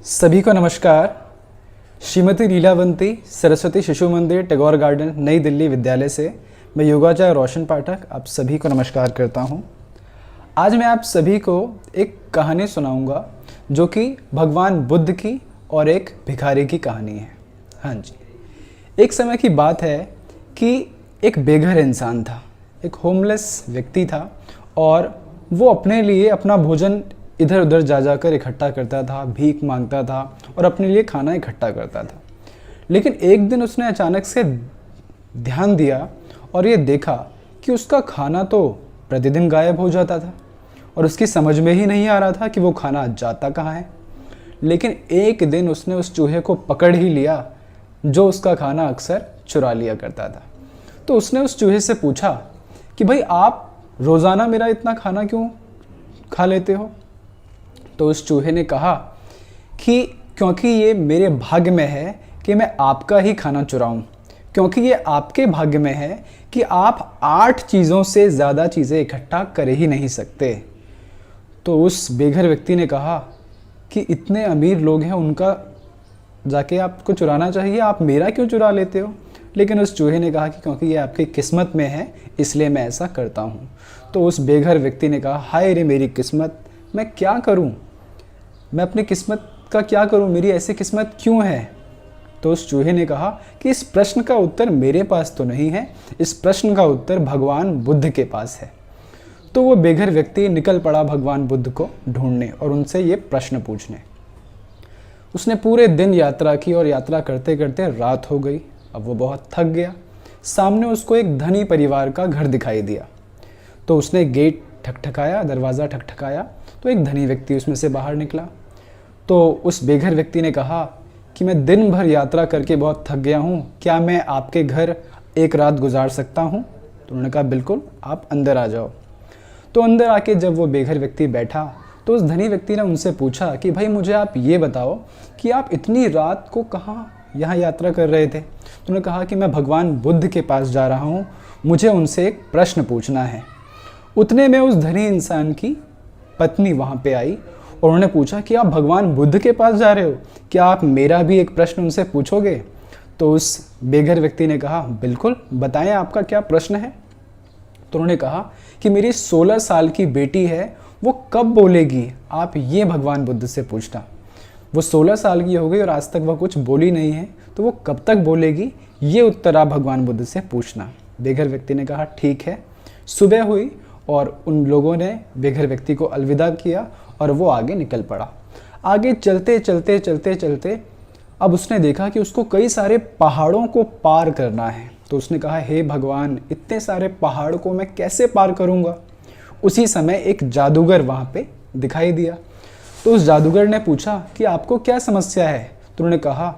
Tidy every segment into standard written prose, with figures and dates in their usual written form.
सभी को नमस्कार। श्रीमती लीलावंती सरस्वती शिशु मंदिर टैगोर गार्डन नई दिल्ली विद्यालय से मैं योगाचार्य रोशन पाठक आप सभी को नमस्कार करता हूं। आज मैं आप सभी को एक कहानी सुनाऊंगा जो कि भगवान बुद्ध की और एक भिखारी की कहानी है। हाँ जी, एक समय की बात है कि एक बेघर इंसान था, एक होमलेस व्यक्ति था और वो अपने लिए अपना भोजन इधर उधर जा जाकर इकट्ठा करता था, भीख मांगता था और अपने लिए खाना इकट्ठा करता था। लेकिन एक दिन उसने अचानक से ध्यान दिया और ये देखा कि उसका खाना तो प्रतिदिन गायब हो जाता था और उसकी समझ में ही नहीं आ रहा था कि वो खाना जाता कहाँ है। लेकिन एक दिन उसने उस चूहे को पकड़ ही लिया जो उसका खाना अक्सर चुरा लिया करता था। तो उसने उस चूहे से पूछा कि भाई आप रोज़ाना मेरा इतना खाना क्यों खा लेते हो? तो उस चूहे ने कहा कि क्योंकि ये मेरे भाग्य में है कि मैं आपका ही खाना चुराऊं, क्योंकि ये आपके भाग्य में है कि आप 8 चीज़ों से ज़्यादा चीज़ें इकट्ठा कर ही नहीं सकते। तो उस बेघर व्यक्ति ने कहा कि इतने अमीर लोग हैं, उनका जाके आपको चुराना चाहिए, आप मेरा क्यों चुरा लेते हो? लेकिन उस चूहे ने कहा कि क्योंकि ये आपकी किस्मत में है इसलिए मैं ऐसा करता हूँ। तो उस बेघर व्यक्ति ने कहा, हाय रे मेरी किस्मत, मैं क्या करूँ, मैं अपनी किस्मत का क्या करूं, मेरी ऐसी किस्मत क्यों है? तो उस चूहे ने कहा कि इस प्रश्न का उत्तर मेरे पास तो नहीं है, इस प्रश्न का उत्तर भगवान बुद्ध के पास है। तो वो बेघर व्यक्ति निकल पड़ा भगवान बुद्ध को ढूंढने और उनसे ये प्रश्न पूछने। उसने पूरे दिन यात्रा की और यात्रा करते करते रात हो गई। अब वो बहुत थक गया। सामने उसको एक धनी परिवार का घर दिखाई दिया। तो उसने गेट ठकठकाया, दरवाज़ा ठकठकाया, तो एक धनी व्यक्ति उसमें से बाहर निकला। तो उस बेघर व्यक्ति ने कहा कि मैं दिन भर यात्रा करके बहुत थक गया हूँ, क्या मैं आपके घर एक रात गुजार सकता हूँ? तो उन्होंने कहा बिल्कुल, आप अंदर आ जाओ। तो अंदर आके जब वो बेघर व्यक्ति बैठा तो उस धनी व्यक्ति ने उनसे पूछा कि भाई मुझे आप ये बताओ कि आप इतनी रात को कहाँ यहाँ यात्रा कर रहे थे? तो उन्होंने कहा कि मैं भगवान बुद्ध के पास जा रहा हूँ, मुझे उनसे एक प्रश्न पूछना है। उतने में उस धनी इंसान की पत्नी वहाँ पे आई और उन्होंने पूछा कि आप भगवान बुद्ध के पास जा रहे हो, क्या आप मेरा भी एक प्रश्न उनसे पूछोगे? तो उस बेघर व्यक्ति ने कहा बिल्कुल, बताएं आपका क्या प्रश्न है? तो उन्होंने कहा कि मेरी 16 साल की बेटी है, वो कब बोलेगी, आप ये भगवान बुद्ध से पूछना। वो 16 साल की हो गई और आज तक वह कुछ बोली नहीं है, तो वो कब तक बोलेगी, ये उत्तर आप भगवान बुद्ध से पूछना। बेघर व्यक्ति ने कहा ठीक है। सुबह हुई और उन लोगों ने बेघर व्यक्ति को अलविदा किया और वो आगे निकल पड़ा। आगे चलते चलते चलते चलते अब उसने देखा कि उसको कई सारे पहाड़ों को पार करना है। तो उसने कहा हे भगवान, इतने सारे पहाड़ को मैं कैसे पार करूँगा? उसी समय एक जादूगर वहाँ पे दिखाई दिया। तो उस जादूगर ने पूछा कि आपको क्या समस्या है? तो उन्होंने कहा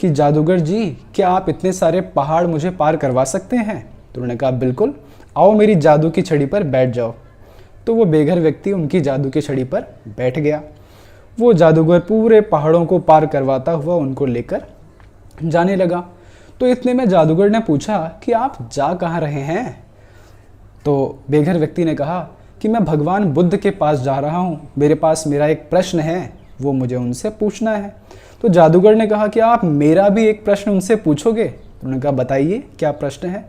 कि जादूगर जी, क्या आप इतने सारे पहाड़ मुझे पार करवा सकते हैं? तो उन्होंने कहा बिल्कुल, आओ मेरी जादू की छड़ी पर बैठ जाओ। तो वो बेघर व्यक्ति उनकी जादू की छड़ी पर बैठ गया। वो जादूगर पूरे पहाड़ों को पार करवाता हुआ उनको लेकर जाने लगा। तो इतने में जादूगर ने पूछा कि आप जा कहाँ रहे हैं? तो बेघर व्यक्ति ने कहा कि मैं भगवान बुद्ध के पास जा रहा हूँ, मेरे पास मेरा एक प्रश्न है, वो मुझे उनसे पूछना है। तो जादूगर ने कहा कि आप मेरा भी एक प्रश्न उनसे पूछोगे? तो उन्होंने कहा बताइए क्या प्रश्न है?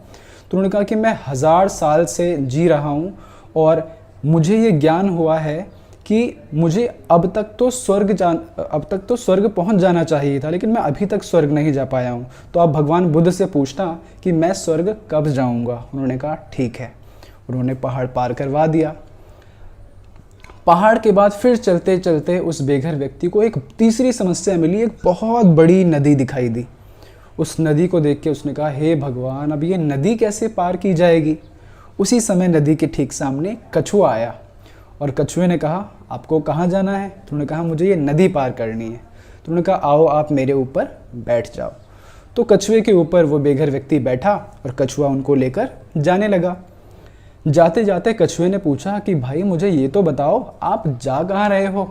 तो उन्होंने कहा कि मैं 1000 साल से जी रहा हूँ और मुझे ये ज्ञान हुआ है कि मुझे अब तक तो स्वर्ग पहुंच जाना चाहिए था, लेकिन मैं अभी तक स्वर्ग नहीं जा पाया हूं। तो आप भगवान बुद्ध से पूछना कि मैं स्वर्ग कब जाऊंगा। उन्होंने कहा ठीक है। उन्होंने पहाड़ पार करवा दिया। पहाड़ के बाद फिर चलते चलते उस बेघर व्यक्ति को एक तीसरी समस्या मिली। एक बहुत बड़ी नदी दिखाई दी। उस नदी को देख के उसने कहा हे भगवान, अब ये नदी कैसे पार की जाएगी? उसी समय नदी के ठीक सामने कछुआ आया और कछुए ने कहा आपको कहाँ जाना है? तो उन्होंने कहा मुझे ये नदी पार करनी है। तो उन्होंने कहा आओ आप मेरे ऊपर बैठ जाओ। तो कछुए के ऊपर वो बेघर व्यक्ति बैठा और कछुआ उनको लेकर जाने लगा। जाते जाते कछुए ने पूछा कि भाई मुझे ये तो बताओ आप जा कहाँ रहे हो?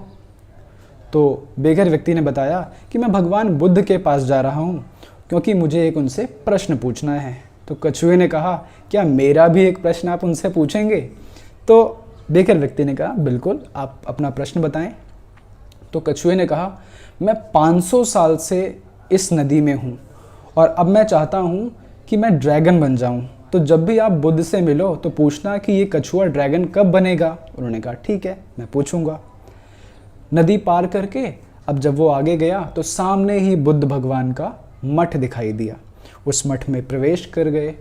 तो बेघर व्यक्ति ने बताया कि मैं भगवान बुद्ध के पास जा रहा हूँ क्योंकि मुझे एक उनसे प्रश्न पूछना है। तो कछुए ने कहा क्या मेरा भी एक प्रश्न आप उनसे पूछेंगे? तो बेघर व्यक्ति ने कहा बिल्कुल, आप अपना प्रश्न बताएं। तो कछुए ने कहा, मैं 500 साल से इस नदी में हूँ और अब मैं चाहता हूँ कि मैं ड्रैगन बन जाऊँ, तो जब भी आप बुद्ध से मिलो तो पूछना कि ये कछुआ ड्रैगन कब बनेगा। उन्होंने कहा ठीक है, मैं पूछूंगा। नदी पार करके अब जब वो आगे गया तो सामने ही बुद्ध भगवान का मठ दिखाई दिया। उस मठ में प्रवेश कर गए।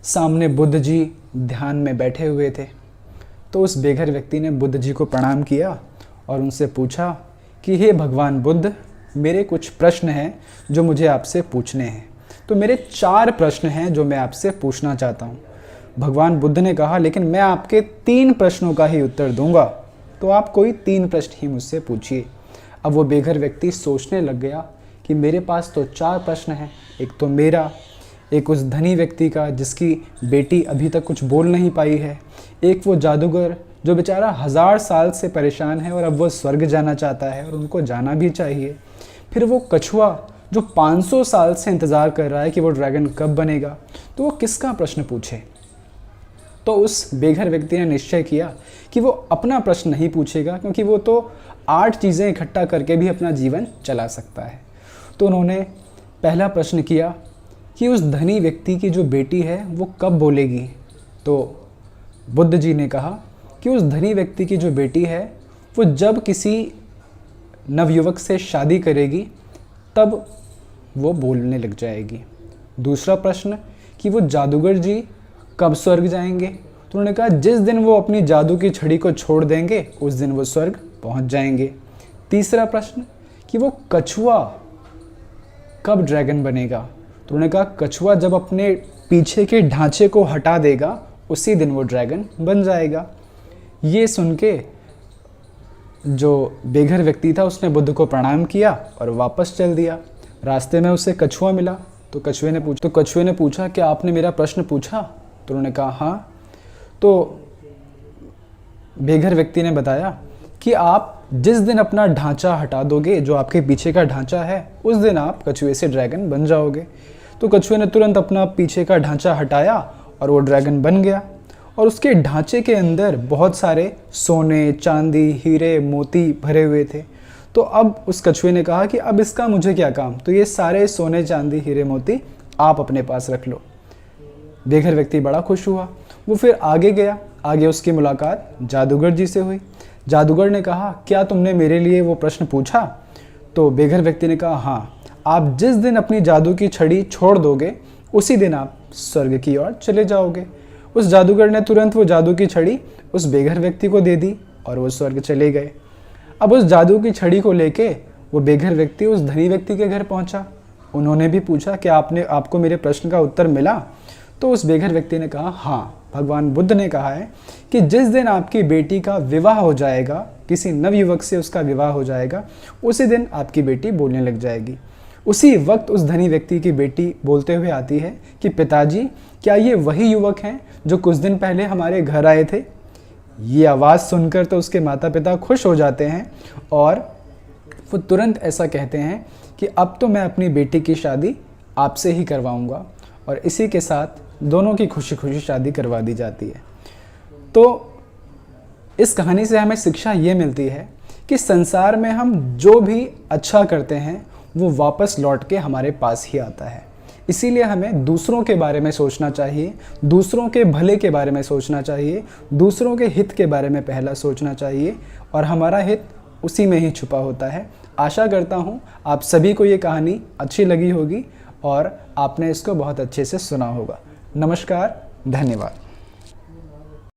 सामने बुद्ध जी ध्यान में बैठे हुए थे। तो उस बेघर व्यक्ति ने बुद्ध जी को प्रणाम किया और उनसे पूछा कि हे भगवान बुद्ध, मेरे कुछ प्रश्न हैं जो मुझे आपसे पूछने हैं। तो मेरे 4 प्रश्न हैं जो मैं आपसे पूछना चाहता हूँ। भगवान बुद्ध ने कहा, लेकिन मैं आपके 3 प्रश्नों का ही उत्तर दूंगा, तो आप कोई 3 प्रश्न ही मुझसे पूछिए। अब वो बेघर व्यक्ति सोचने लग गया कि मेरे पास तो 4 प्रश्न हैं, एक तो मेरा, एक उस धनी व्यक्ति का जिसकी बेटी अभी तक कुछ बोल नहीं पाई है, एक वो जादूगर जो बेचारा 1000 साल से परेशान है और अब वो स्वर्ग जाना चाहता है और उनको जाना भी चाहिए, फिर वो कछुआ जो 500 साल से इंतज़ार कर रहा है कि वो ड्रैगन कब बनेगा, तो वो किसका प्रश्न पूछे। तो उस बेघर व्यक्ति ने निश्चय किया कि वो अपना प्रश्न नहीं पूछेगा, क्योंकि वो तो 8 चीज़ें इकट्ठा करके भी अपना जीवन चला सकता है। तो उन्होंने पहला प्रश्न किया कि उस धनी व्यक्ति की जो बेटी है वो कब बोलेगी। तो बुद्ध जी ने कहा कि उस धनी व्यक्ति की जो बेटी है वो जब किसी नवयुवक से शादी करेगी तब वो बोलने लग जाएगी। दूसरा प्रश्न कि वो जादूगर जी कब स्वर्ग जाएंगे। तो उन्होंने कहा जिस दिन वो अपनी जादू की छड़ी को छोड़ देंगे उस दिन वो स्वर्ग पहुंच जाएंगे। तीसरा प्रश्न कि वो कछुआ कब ड्रैगन बनेगा। तो उन्होंने कहा कछुआ जब अपने पीछे के ढांचे को हटा देगा उसी दिन वो ड्रैगन बन जाएगा। ये सुन के जो बेघर व्यक्ति था उसने बुद्ध को प्रणाम किया और वापस चल दिया। रास्ते में उसे कछुआ मिला। तो कछुए ने पूछा क्या आपने मेरा प्रश्न पूछा। तो उन्होंने कहा हाँ। तो बेघर व्यक्ति ने बताया कि आप जिस दिन अपना ढांचा हटा दोगे, जो आपके पीछे का ढांचा है, उस दिन आप कछुए से ड्रैगन बन जाओगे। तो कछुए ने तुरंत अपना पीछे का ढांचा हटाया और वो ड्रैगन बन गया। और उसके ढांचे के अंदर बहुत सारे सोने, चांदी, हीरे, मोती भरे हुए थे। तो अब उस कछुए ने कहा कि अब इसका मुझे क्या काम, तो ये सारे सोने, चांदी, हीरे, मोती आप अपने पास रख लो। बेघर व्यक्ति बड़ा खुश हुआ। वो फिर आगे गया। आगे उसकी मुलाकात जादूगर जी से हुई। जादूगर ने कहा क्या तुमने मेरे लिए वो प्रश्न पूछा। तो बेघर व्यक्ति ने कहा हाँ, आप जिस दिन अपनी जादू की छड़ी छोड़ दोगे उसी दिन आप स्वर्ग की ओर चले जाओगे। उस जादूगर ने तुरंत वो जादू की छड़ी उस बेघर व्यक्ति को दे दी और वो स्वर्ग चले गए। अब उस जादू की छड़ी को लेके वो बेघर व्यक्ति उस धनी व्यक्ति के घर पहुंचा। उन्होंने भी पूछा कि आपको मेरे प्रश्न का उत्तर मिला। तो उस बेघर व्यक्ति ने कहा हाँ, भगवान बुद्ध ने कहा है कि जिस दिन आपकी बेटी का विवाह हो जाएगा, किसी नवयुवक से उसका विवाह हो जाएगा, उसी दिन आपकी बेटी बोलने लग जाएगी। उसी वक्त उस धनी व्यक्ति की बेटी बोलते हुए आती है कि पिताजी, क्या ये वही युवक हैं जो कुछ दिन पहले हमारे घर आए थे। ये आवाज़ सुनकर तो उसके माता पिता खुश हो जाते हैं और वो तुरंत ऐसा कहते हैं कि अब तो मैं अपनी बेटी की शादी आपसे ही करवाऊंगा। और इसी के साथ दोनों की खुशी खुशी शादी करवा दी जाती है। तो इस कहानी से हमें शिक्षा ये मिलती है कि संसार में हम जो भी अच्छा करते हैं वो वापस लौट के हमारे पास ही आता है। इसीलिए हमें दूसरों के बारे में सोचना चाहिए, दूसरों के भले के बारे में सोचना चाहिए, दूसरों के हित के बारे में पहला सोचना चाहिए और हमारा हित उसी में ही छुपा होता है। आशा करता हूँ आप सभी को ये कहानी अच्छी लगी होगी और आपने इसको बहुत अच्छे से सुना होगा। नमस्कार, धन्यवाद।